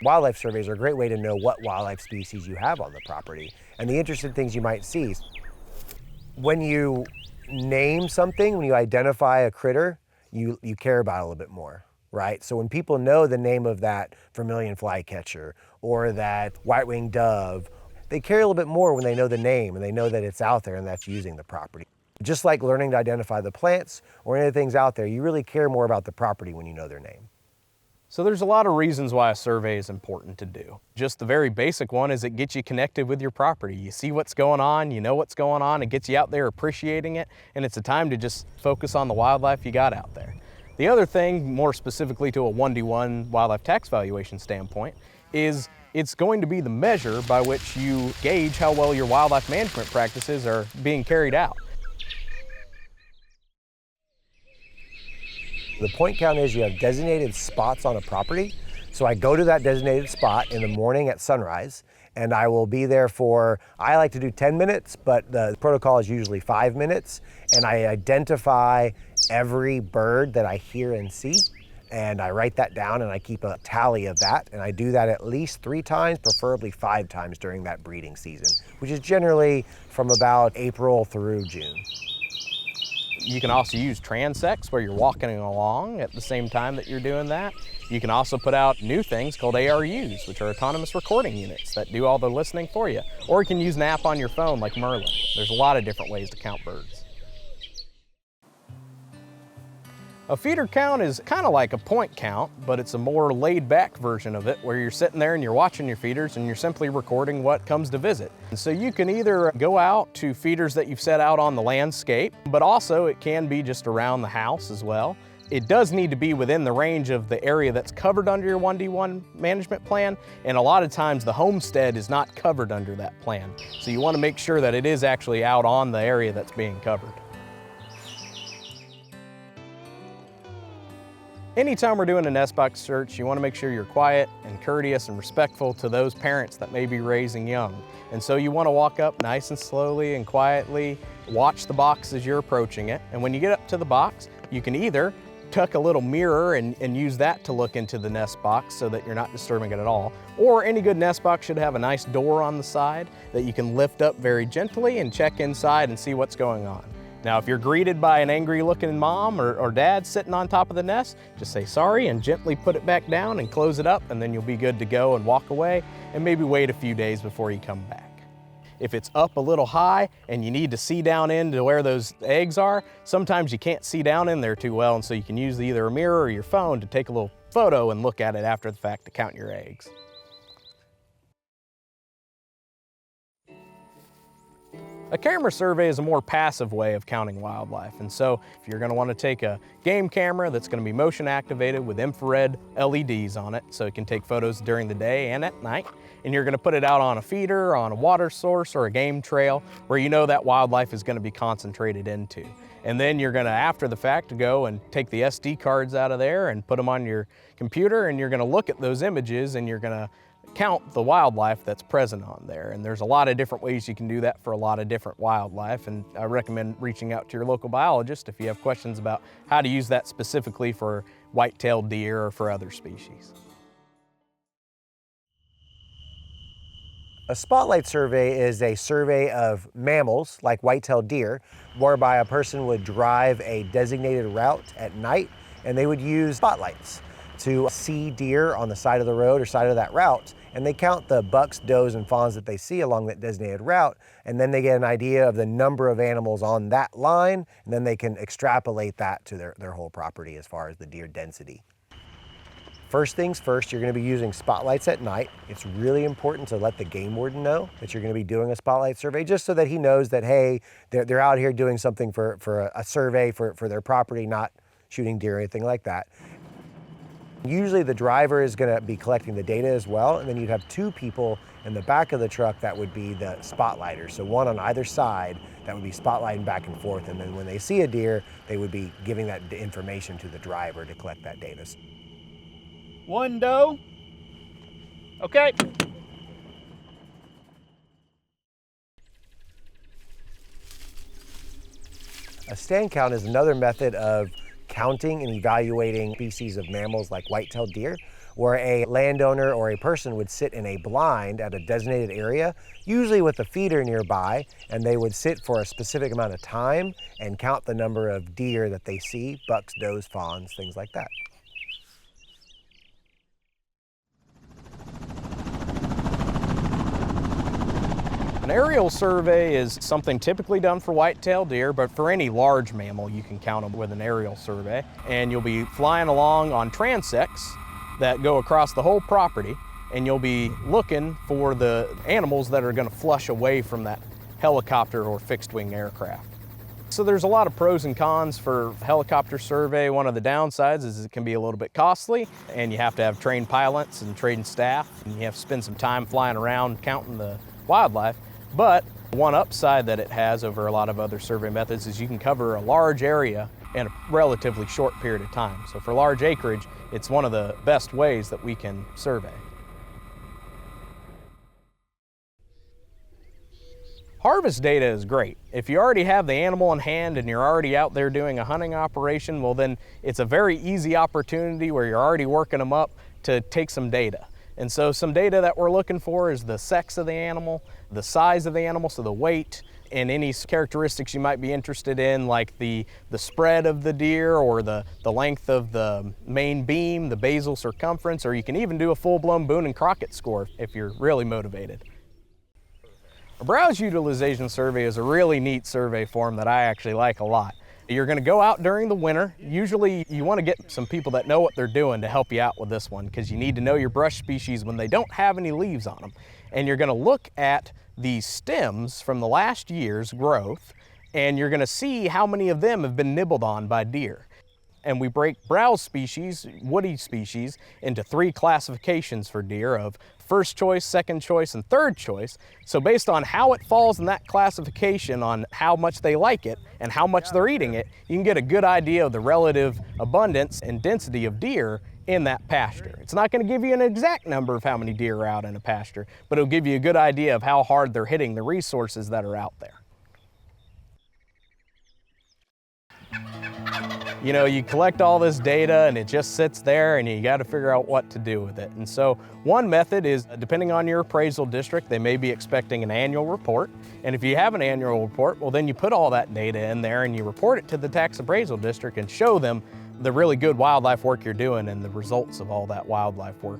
Wildlife surveys are a great way to know what wildlife species you have on the property. And the interesting things you might see, when you name something, when you identify a critter, you care about it a little bit more, right? So when people know the name of that vermilion flycatcher or that white-winged dove, they care a little bit more when they know the name and they know that it's out there and that's using the property. Just like learning to identify the plants or any things out there, you really care more about the property when you know their name. So there's a lot of reasons why a survey is important to do. Just the very basic one is it gets you connected with your property. You see what's going on, you know what's going on, it gets you out there appreciating it, and it's a time to just focus on the wildlife you got out there. The other thing, more specifically to a 1-to-1 wildlife tax valuation standpoint, is it's going to be the measure by which you gauge how well your wildlife management practices are being carried out. The point count is you have designated spots on a property. So I go to that designated spot in the morning at sunrise, and I will be there for, I like to do 10 minutes, but the protocol is usually 5 minutes. And I identify every bird that I hear and see, and I write that down and I keep a tally of that. And I do that at least 3 times, preferably 5 times during that breeding season, which is generally from about April through June. You can also use transects where you're walking along at the same time that you're doing that. You can also put out new things called ARUs, which are autonomous recording units that do all the listening for you. Or you can use an app on your phone like Merlin. There's a lot of different ways to count birds. A feeder count is kind of like a point count, but it's a more laid-back version of it where you're sitting there and you're watching your feeders and you're simply recording what comes to visit. And so you can either go out to feeders that you've set out on the landscape, but also it can be just around the house as well. It does need to be within the range of the area that's covered under your 1-to-1 management plan, and a lot of times the homestead is not covered under that plan. So you want to make sure that it is actually out on the area that's being covered. Anytime we're doing a nest box search, you want to make sure you're quiet and courteous and respectful to those parents that may be raising young. And so you want to walk up nice and slowly and quietly, watch the box as you're approaching it. And when you get up to the box, you can either tuck a little mirror and use that to look into the nest box so that you're not disturbing it at all. Or any good nest box should have a nice door on the side that you can lift up very gently and check inside and see what's going on. Now, if you're greeted by an angry looking mom or dad sitting on top of the nest, just say sorry and gently put it back down and close it up, and then you'll be good to go and walk away and maybe wait a few days before you come back. If it's up a little high and you need to see down into where those eggs are, sometimes you can't see down in there too well, and so you can use either a mirror or your phone to take a little photo and look at it after the fact to count your eggs. A camera survey is a more passive way of counting wildlife, and so if you're going to want to take a game camera that's going to be motion activated with infrared LEDs on it so it can take photos during the day and at night, and you're going to put it out on a feeder, on a water source, or a game trail where you know that wildlife is going to be concentrated into. And then you're going to, after the fact, go and take the SD cards out of there and put them on your computer, and you're going to look at those images and you're going to count the wildlife that's present on there. And there's a lot of different ways you can do that for a lot of different wildlife, and I recommend reaching out to your local biologist if you have questions about how to use that specifically for white-tailed deer or for other species. A spotlight survey is a survey of mammals like white-tailed deer, whereby a person would drive a designated route at night and they would use spotlights to see deer on the side of the road or side of that route, and they count the bucks, does, and fawns that they see along that designated route, and then they get an idea of the number of animals on that line, and then they can extrapolate that to their whole property as far as the deer density. First things first, you're going to be using spotlights at night. It's really important to let the game warden know that you're going to be doing a spotlight survey, just so that he knows that, hey, they're out here doing something for a survey for their property, not shooting deer or anything like that. Usually the driver is going to be collecting the data as well, and then you'd have 2 people in the back of the truck that would be the spotlighters. So one on either side that would be spotlighting back and forth, and then when they see a deer, they would be giving that information to the driver to collect that data. 1 doe. Okay. A stand count is another method of counting and evaluating species of mammals like white-tailed deer, where a landowner or a person would sit in a blind at a designated area, usually with a feeder nearby, and they would sit for a specific amount of time and count the number of deer that they see, bucks, does, fawns, things like that. An aerial survey is something typically done for white-tailed deer, but for any large mammal you can count them with an aerial survey. And you'll be flying along on transects that go across the whole property, and you'll be looking for the animals that are going to flush away from that helicopter or fixed-wing aircraft. So there's a lot of pros and cons for helicopter survey. One of the downsides is it can be a little bit costly, and you have to have trained pilots and trained staff, and you have to spend some time flying around counting the wildlife. But one upside that it has over a lot of other survey methods is you can cover a large area in a relatively short period of time. So for large acreage, it's one of the best ways that we can survey. Harvest data is great. If you already have the animal in hand and you're already out there doing a hunting operation, well then it's a very easy opportunity where you're already working them up to take some data. And so some data that we're looking for is the sex of the animal, the size of the animal, so the weight, and any characteristics you might be interested in, like the spread of the deer or the length of the main beam, the basal circumference, or you can even do a full-blown Boone and Crockett score if you're really motivated. A browse utilization survey is a really neat survey form that I actually like a lot. You're going to go out during the winter. Usually you want to get some people that know what they're doing to help you out with this one, because you need to know your brush species when they don't have any leaves on them. And you're going to look at the stems from the last year's growth, and you're going to see how many of them have been nibbled on by deer. And we break browse species, woody species, into 3 classifications for deer of first choice, second choice, and third choice. So based on how it falls in that classification on how much they like it and how much they're eating it, you can get a good idea of the relative abundance and density of deer in that pasture. It's not going to give you an exact number of how many deer are out in a pasture, but it'll give you a good idea of how hard they're hitting the resources that are out there. You know, you collect all this data and it just sits there and you got to figure out what to do with it. And so one method is, depending on your appraisal district, they may be expecting an annual report. And if you have an annual report, well then you put all that data in there and you report it to the tax appraisal district and show them the really good wildlife work you're doing and the results of all that wildlife work.